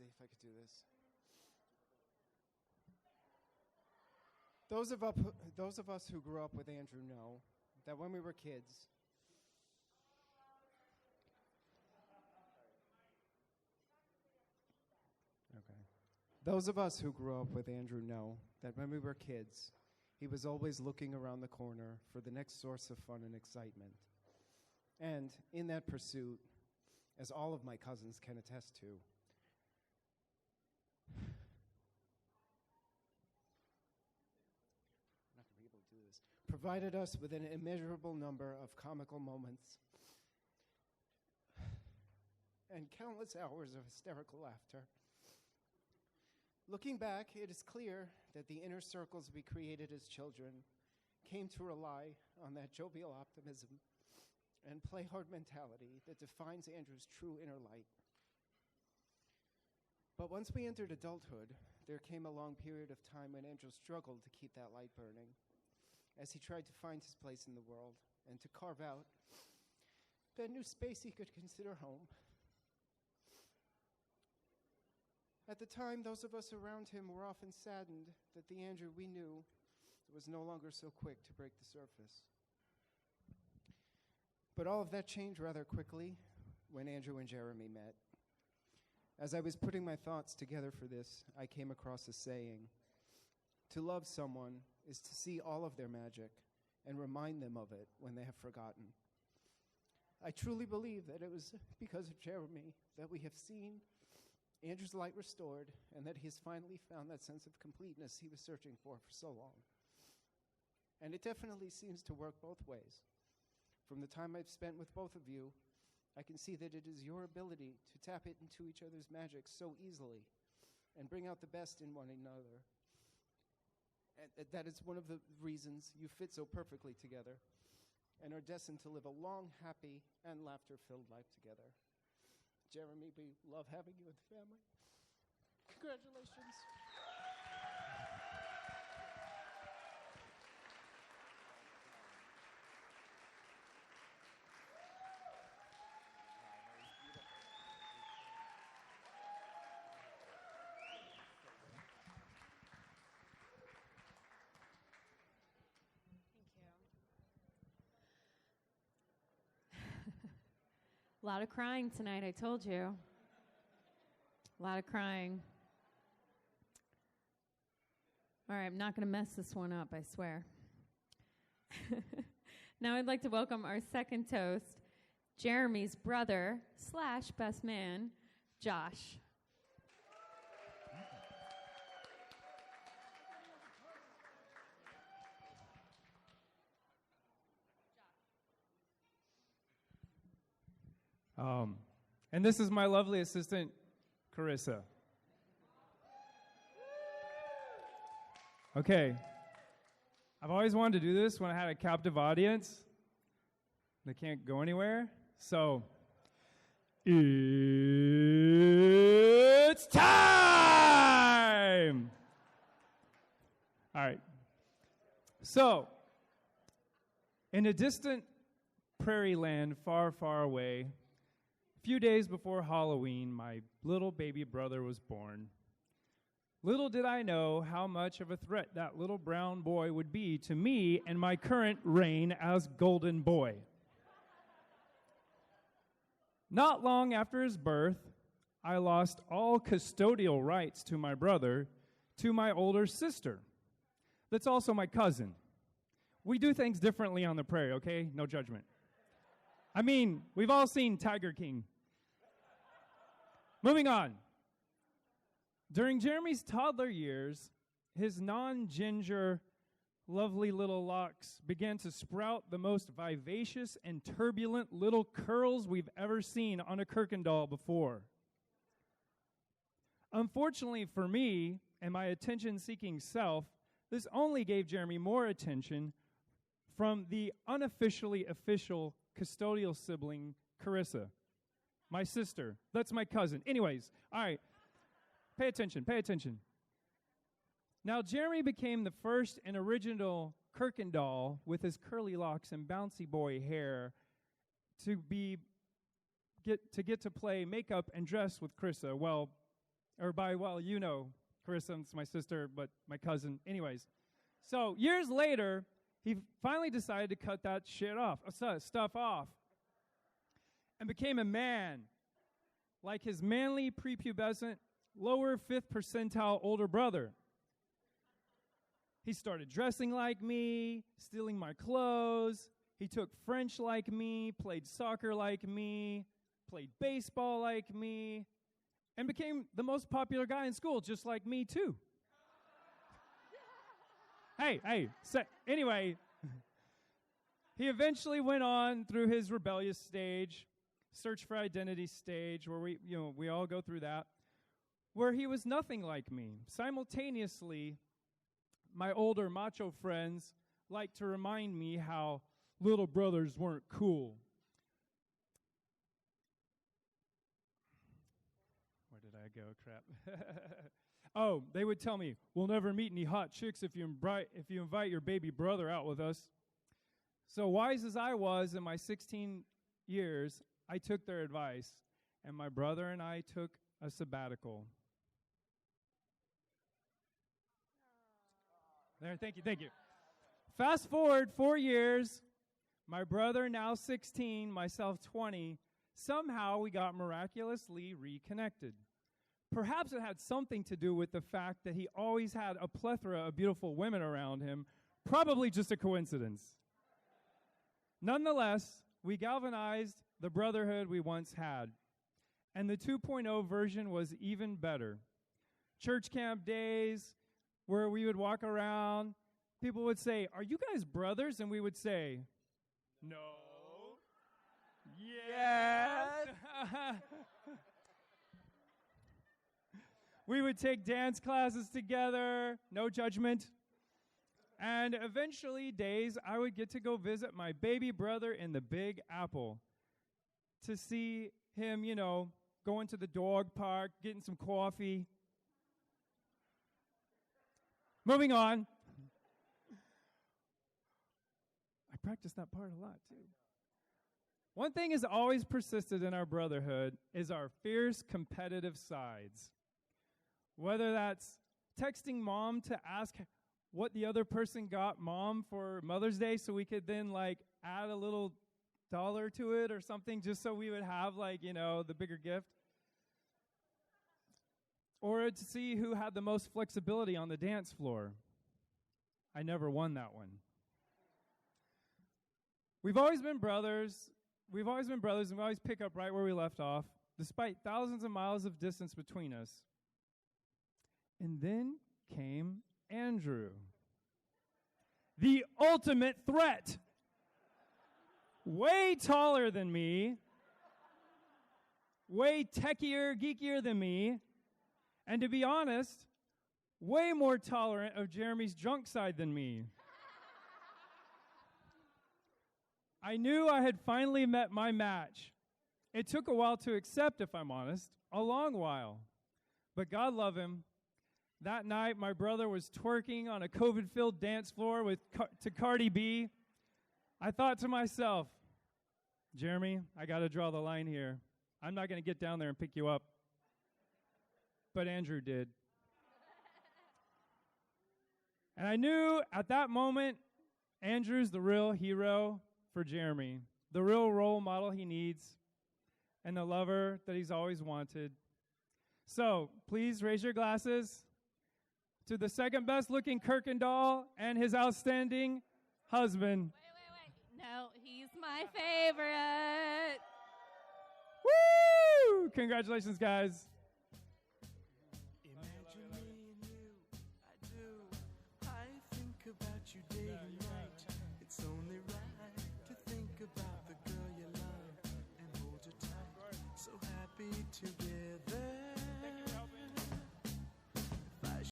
see if I could do this. Those of us who grew up with Andrew know that when we were kids, Those of us who grew up with Andrew know that when we were kids, he was always looking around the corner for the next source of fun and excitement. And in that pursuit, as all of my cousins can attest to, provided us with an immeasurable number of comical moments and countless hours of hysterical laughter. Looking back, it is clear that the inner circles we created as children came to rely on that jovial optimism and play-hard mentality that defines Andrew's true inner light. But once we entered adulthood, there came a long period of time when Andrew struggled to keep that light burning as he tried to find his place in the world and to carve out that new space he could consider home. At the time, those of us around him were often saddened that the Andrew we knew was no longer so quick to break the surface. But all of that changed rather quickly when Andrew and Jeremy met. As I was putting my thoughts together for this, I came across a saying: to love someone is to see all of their magic and remind them of it when they have forgotten. I truly believe that it was because of Jeremy that we have seen Andrew's light restored and that he has finally found that sense of completeness he was searching for so long. And it definitely seems to work both ways. From the time I've spent with both of you, I can see that it is your ability to tap into each other's magic so easily and bring out the best in one another. And that is one of the reasons you fit so perfectly together and are destined to live a long, happy, and laughter-filled life together. Jeremy, we love having you in the family. Congratulations. A lot of crying tonight, I told you. A lot of crying. All right, I'm not going to mess this one up, I swear. Now I'd like to welcome our second toast, Jeremy's brother / best man, Josh. And this is my lovely assistant, Carissa. Okay. I've always wanted to do this when I had a captive audience. They can't go anywhere. So, it's time! All right. So, in a distant prairie land far, far away, a few days before Halloween, my little baby brother was born. Little did I know how much of a threat that little brown boy would be to me and my current reign as Golden Boy. Not long after his birth, I lost all custodial rights to my brother to my older sister. That's also my cousin. We do things differently on the prairie, okay? No judgment. I mean, we've all seen Tiger King. Moving on. During Jeremy's toddler years, his non-ginger, lovely little locks began to sprout the most vivacious and turbulent little curls we've ever seen on a Kirkendall before. Unfortunately for me and my attention-seeking self, this only gave Jeremy more attention from the unofficially official custodial sibling, Carissa. My sister. That's my cousin. Anyways, all right. Pay attention, pay attention. Now, Jeremy became the first and original Kirkendall with his curly locks and bouncy boy hair to get to play makeup and dress with Carissa. Well, Or by, well, you know, Carissa, it's my sister, but my cousin. Anyways, so years later, he finally decided to cut that stuff off, and became a man, like his manly, prepubescent, lower 5th percentile older brother. He started dressing like me, stealing my clothes. He took French like me, played soccer like me, played baseball like me, and became the most popular guy in school, just like me, too. Anyway, he eventually went on through his rebellious stage, search for identity stage, where we all go through that, where he was nothing like me. Simultaneously, my older macho friends like to remind me how little brothers weren't cool. Where did I go? Crap. Oh, they would tell me, we'll never meet any hot chicks if you invite your baby brother out with us. So wise as I was in my 16 years, I took their advice, and my brother and I took a sabbatical. There, thank you. Fast forward 4 years, my brother now 16, myself 20, somehow we got miraculously reconnected. Perhaps it had something to do with the fact that he always had a plethora of beautiful women around him, probably just a coincidence. Nonetheless, we galvanized the brotherhood we once had, and the 2.0 version was even better. Church camp days, where we would walk around, people would say, "Are you guys brothers?" And we would say, "No." Yes. We would take dance classes together, no judgment. And eventually, days, I would get to go visit my baby brother in the Big Apple to see him, going to the dog park, getting some coffee. Moving on. I practiced that part a lot, too. One thing has always persisted in our brotherhood is our fierce competitive sides. Whether that's texting mom to ask what the other person got mom for Mother's Day so we could then, add a little dollar to it or something just so we would have, the bigger gift. Or to see who had the most flexibility on the dance floor. I never won that one. We've always been brothers, and we always pick up right where we left off, despite thousands of miles of distance between us. And then came Andrew, the ultimate threat. Way taller than me, way techier, geekier than me, and to be honest, way more tolerant of Jeremy's drunk side than me. I knew I had finally met my match. It took a while to accept, if I'm honest, a long while. But God love him. That night, my brother was twerking on a COVID-filled dance floor to Cardi B. I thought to myself, Jeremy, I got to draw the line here. I'm not going to get down there and pick you up. But Andrew did. And I knew at that moment, Andrew's the real hero for Jeremy, the real role model he needs, and the lover that he's always wanted. So, please raise your glasses to the second best looking Kirkendall and his outstanding husband. Wait. No, he's my favorite. Woo! Congratulations, guys. Imagine me and you, I do. I think about you day and night.